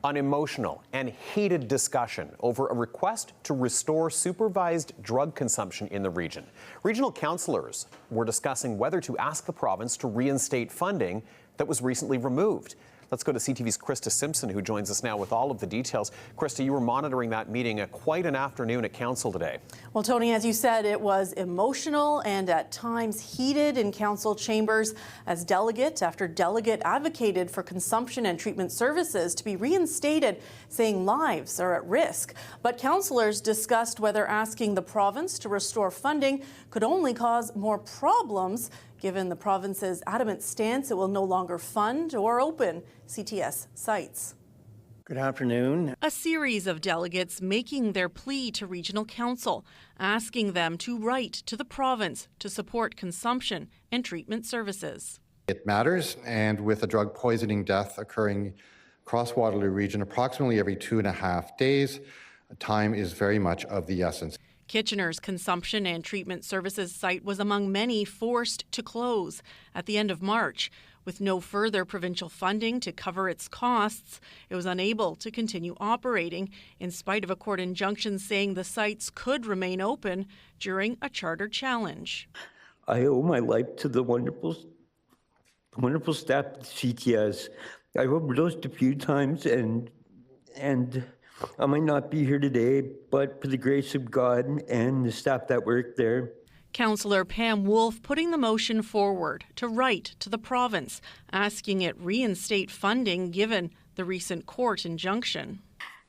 An emotional and heated discussion over a request to restore supervised drug consumption in the region. Regional councillors were discussing whether to ask the province to reinstate funding that was recently removed. Let's go to CTV's Krista Simpson, who joins us now with all of the details. Krista, you were monitoring that meeting quite an afternoon at council today. Well, Tony, as you said, it was emotional and at times heated in council chambers as delegate after delegate advocated for consumption and treatment services to be reinstated, saying lives are at risk. But councillors discussed whether asking the province to restore funding could only cause more problems, given the province's adamant stance it will no longer fund or open CTS sites. Good afternoon. A series of delegates making their plea to Regional Council, asking them to write to the province to support consumption and treatment services. It matters, and with a drug poisoning death occurring across Waterloo Region approximately every 2.5 days, time is very much of the essence. Kitchener's consumption and treatment services site was among many forced to close at the end of March. With no further provincial funding to cover its costs, it was unable to continue operating, in spite of a court injunction saying the sites could remain open during a charter challenge. I owe my life to the wonderful staff at CTS. I've overdosed a few times and I might not be here today, but for the grace of God and the staff that work there. Councillor Pam Wolf putting the motion forward to write to the province, asking it reinstate funding given the recent court injunction.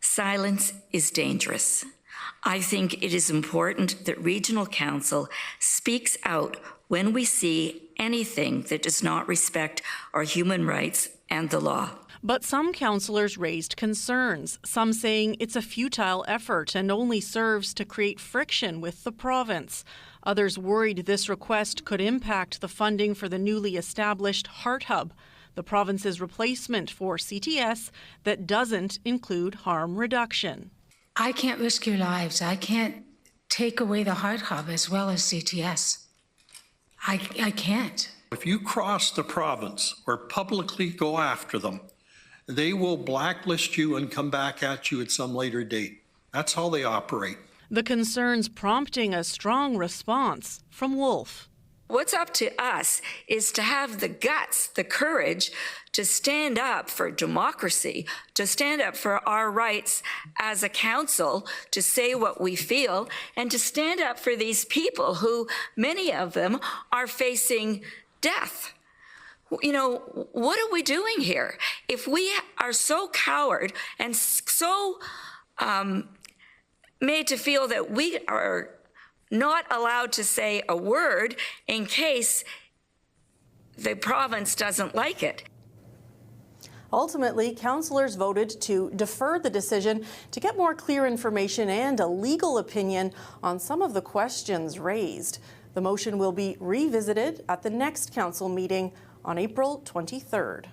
Silence is dangerous. I think it is important that Regional Council speaks out when we see anything that does not respect our human rights and the law. But some councillors raised concerns, some saying it's a futile effort and only serves to create friction with the province. Others worried this request could impact the funding for the newly established Heart Hub, the province's replacement for CTS that doesn't include harm reduction. I can't risk your lives. I can't take away the Heart Hub as well as CTS. I can't. If you cross the province or publicly go after them, they will blacklist you and come back at you at some later date. That's how they operate. The concerns prompting a strong response from Wolf. What's up to us is to have the guts, the courage to stand up for democracy, to stand up for our rights as a council, to say what we feel, and to stand up for these people who, many of them, are facing death. You know, what are we doing here? If we are so coward and so made to feel that we are not allowed to say a word in case the province doesn't like it. Ultimately, councillors voted to defer the decision to get more clear information and a legal opinion on some of the questions raised. The motion will be revisited at the next council meeting on April 23rd.